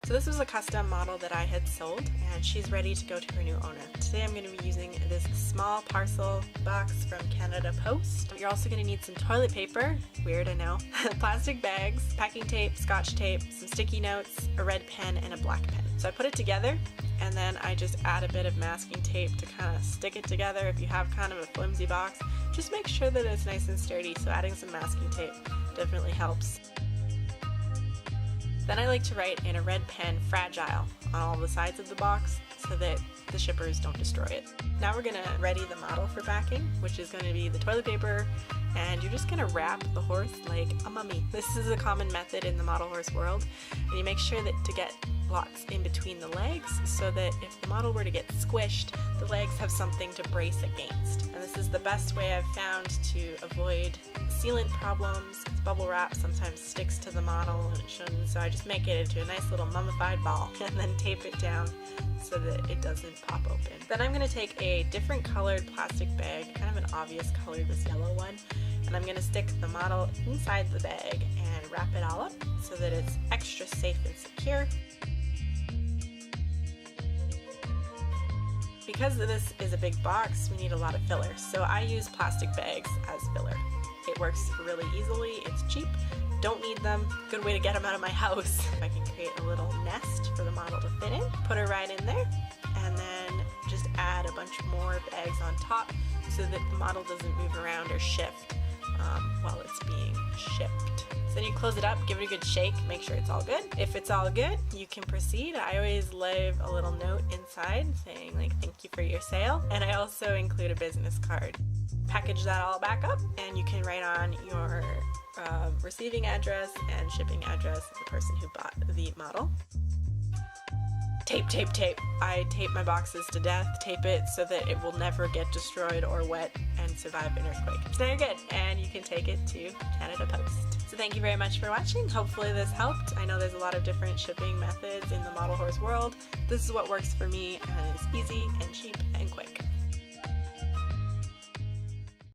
So this was a custom model that I had sold, and she's ready to go to her new owner. Today I'm going to be using this small parcel box from Canada Post. You're also going to need some toilet paper, weird I know, plastic bags, packing tape, scotch tape, some sticky notes, a red pen, and a black pen. So I put it together, and then I just add a bit of masking tape to kind of stick it together. If you have kind of a flimsy box, just make sure that it's nice and sturdy, so adding some masking tape definitely helps. Then I like to write in a red pen fragile on all the sides of the box so that the shippers don't destroy it. Now we're going to ready the model for packing, which is going to be the toilet paper, and you're just going to wrap the horse like a mummy. This is a common method in the model horse world, and you make sure that to get lots in between the legs so that if the model were to get squished, the legs have something to brace against. And this is the best way I've found to avoid sealant problems, because bubble wrap sometimes sticks to the model and it shouldn't, so I just make it into a nice little mummified ball and then tape it down so that it doesn't pop open. Then I'm going to take a different colored plastic bag, kind of an obvious color, this yellow one, and I'm going to stick the model inside the bag and wrap it all up so that it's extra safe and secure. Because this is a big box, we need a lot of filler, so I use plastic bags as filler. It works really easily, it's cheap, don't need them, good way to get them out of my house. I can create a little nest for the model to fit in, put her right in there, and then just add a bunch more bags on top so that the model doesn't move around or shift while it's being shipped. So then you close it up, give it a good shake, make sure it's all good. If it's all good, you can proceed. I always leave a little note inside saying like thank you for your sale, and I also include a business card. Package that all back up, and you can write on your receiving address and shipping address of the person who bought the model. Tape, tape, tape. I tape my boxes to death, tape it so that it will never get destroyed or wet and survive an earthquake. So you're good, and you can take it to Canada Post. So thank you very much for watching. Hopefully this helped. I know there's a lot of different shipping methods in the model horse world. This is what works for me, and it's easy and cheap and quick.